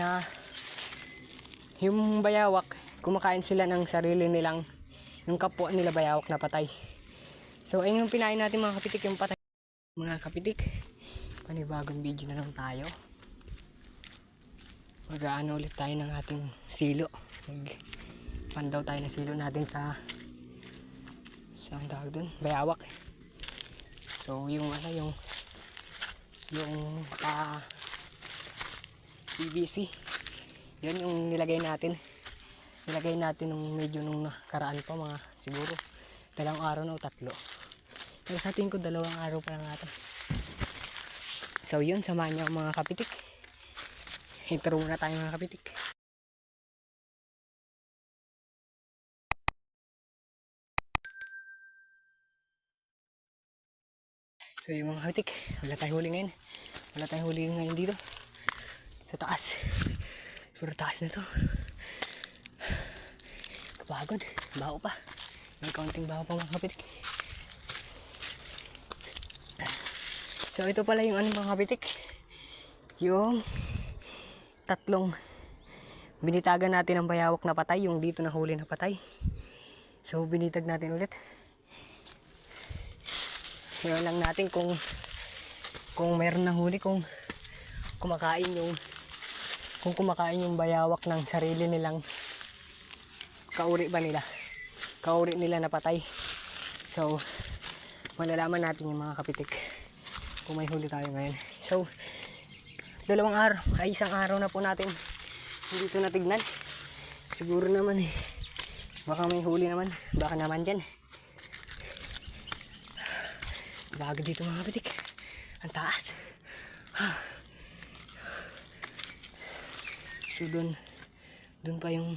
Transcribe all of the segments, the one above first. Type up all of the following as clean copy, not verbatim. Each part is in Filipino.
na yung bayawak, kumakain sila ng sarili nilang, yung kapwa nila bayawak na patay. So ayun yung pinain natin mga kapitik, yung patay. Mga kapitik, panibagong video na lang tayo. Mag-aano ulit tayo ng ating silo. Magpandaw tayo ng silo natin sa ang tawag dun, bayawak. So yung yung PVC, yun yung nilagay natin nung medyo nung nakaraan pa, mga siguro 2 araw na o 3. Pero sa tingin ko 2 araw pa lang natin. So yun, samahan niyo mga kapitik. Intro muna tayo mga kapitik. So yung mga kapitik, wala tayong huli ngayon dito sa taas. Super taas na to. Kapagod, baho pa. May kaunting baho pa mga kapitik. So ito pala yung mga kapitik, yung 3 binitagan natin ng bayawak na patay, yung dito na huli na patay. So binitag natin ulit. Ngayon lang natin kung meron na huli, kung kumakain yung bayawak ng sarili nilang kauri nila na patay. So malalaman natin yung mga kapitik kung may huli tayo ngayon. So 1 araw na po natin hindi ito natignan. Siguro naman baka may huli naman, baka naman dyan. Bago dito mga kapitik, ang taas. So dun pa yung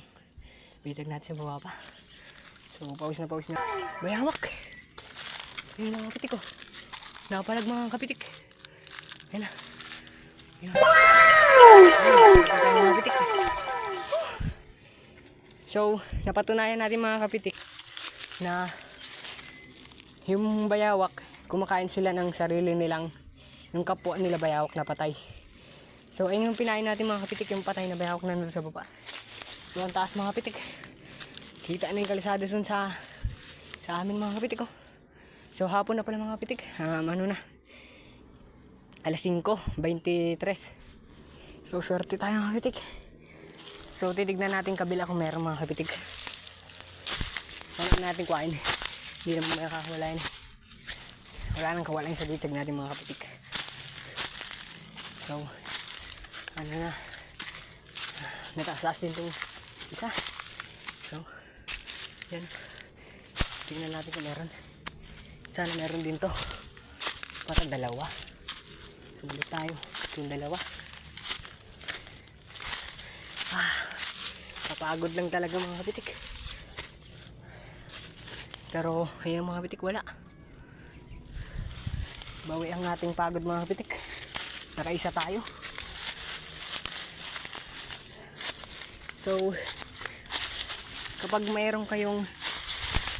bitag natin sa baba pa. So pawis na bayawak. Ayun mga kapitik ko, napalag mga kapitik. Ayun na. Mga kapitik. So napatunayan natin mga kapitik na yung bayawak, kumakain sila ng sarili nilang, yung kapwa nila bayawak na patay. So ayun yung pinain natin mga kapitik, yung patay na bayawak na nandun sa baba. So ang taas mga kapitik, kita na yung kalisada dun sa amin mga kapitik ko. So hapon na pala mga kapitik, ano na, alas 5:23. So swerte tayo mga kapitik. So titignan natin kabila kung meron mga kapitik. Wala natin kuhain, hindi naman makakawalain. Wala nang kawalain sa ditag natin mga kapitik. So ano na, nataas din itong isa. So yan, tingnan natin kung meron. Sana meron din to. Parang 2. Sulit tayo yung 2. Kapagod lang talaga mga kapitik. Pero ayun mga kapitik, wala. Bawi ang ating pagod mga kapitik. Nakaisa tayo. So kapag mayroon kayong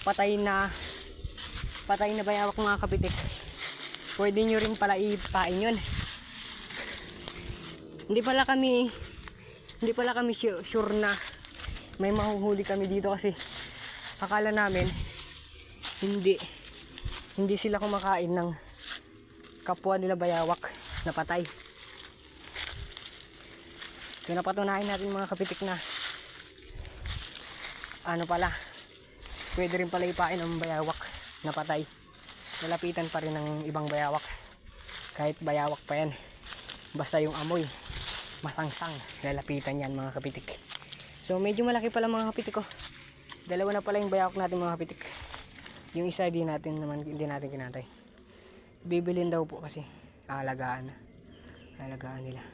patay na bayawak mga kapitik, pwede nyo rin pala ipain yun. Hindi pala kami sure na may mahuhuli kami dito, kasi akala namin hindi sila kumakain ng kapwa nila bayawak na patay. So napatunayan natin mga kapitik na pwede rin pala ipain ang bayawak na patay. Nalapitan pa rin ng ibang bayawak, kahit bayawak pa yan, basta yung amoy masangsang, lalapitan yan mga kapitik. So medyo malaki pala mga kapitik ko. 2 na pala yung bayawak natin mga kapitik. Yung isa hindi natin kinatay. Bibilin daw po kasi alagaan nila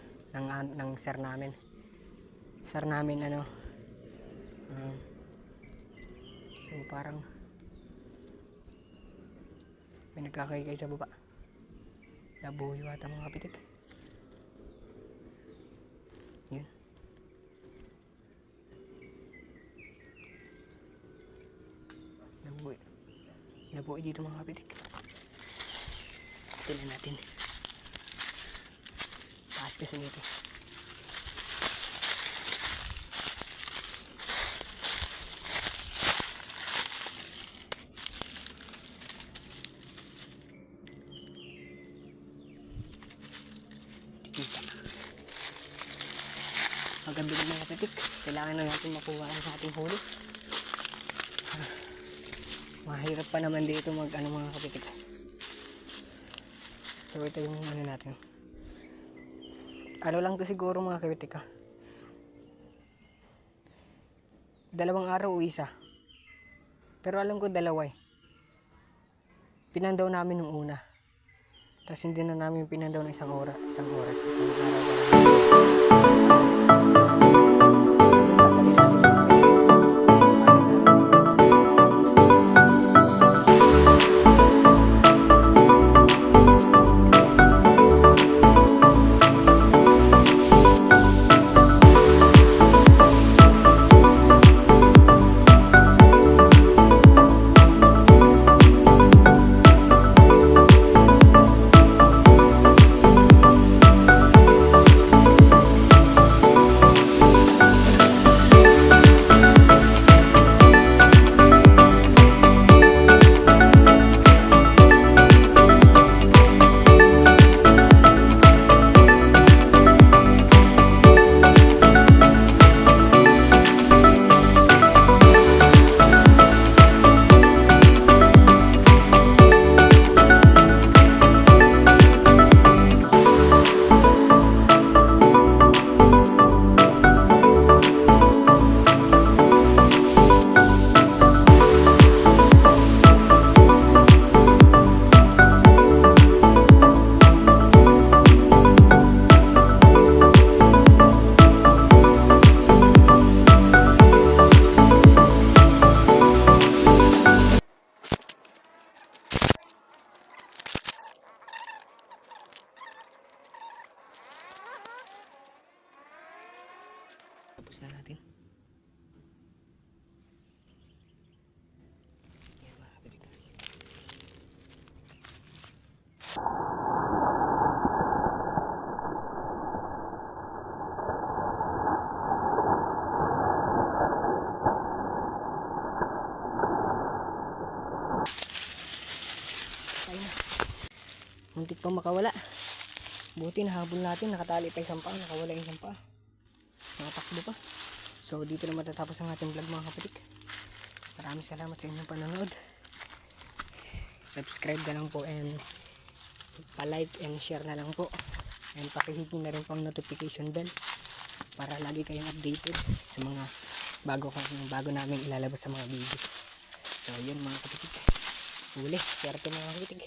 ng sir namin so parang may nagkakaykay sa baba. Nabuhay yata mga kapitik. Yun. Nabuhay dito mga kapitik. Tignan natin. Taas kasi nito. Magabi ng mga kapitik. Kailangan na natin makuha ang ating huli. Mahirap pa naman dito mga kapitik. So ito yung natin. Ano lang to siguro mga kapitik ha. 2 araw o isa. Pero alam ko 2 eh. Pinandaw namin nung una. Tapos hindi na namin pinandaw ng 1 oras. 1 araw. Tapos na natin. Yan mga kapitik. Tayo na. Muntik pa makawala. Buti nahabol natin. Nakatali pa yung sampa. Nakawala yung sampa. Nakatakbo pa. So dito na matatapos ang ating vlog mga kapitik. Maraming salamat sa inyong panonood. Subscribe na lang po and pa-like and share na lang po. And pakihit nyo na rin po ang notification bell para lagi kayong updated sa mga bago namin ilalabas sa mga video. So yun mga kapitik. Uli, swerte mga kapitik.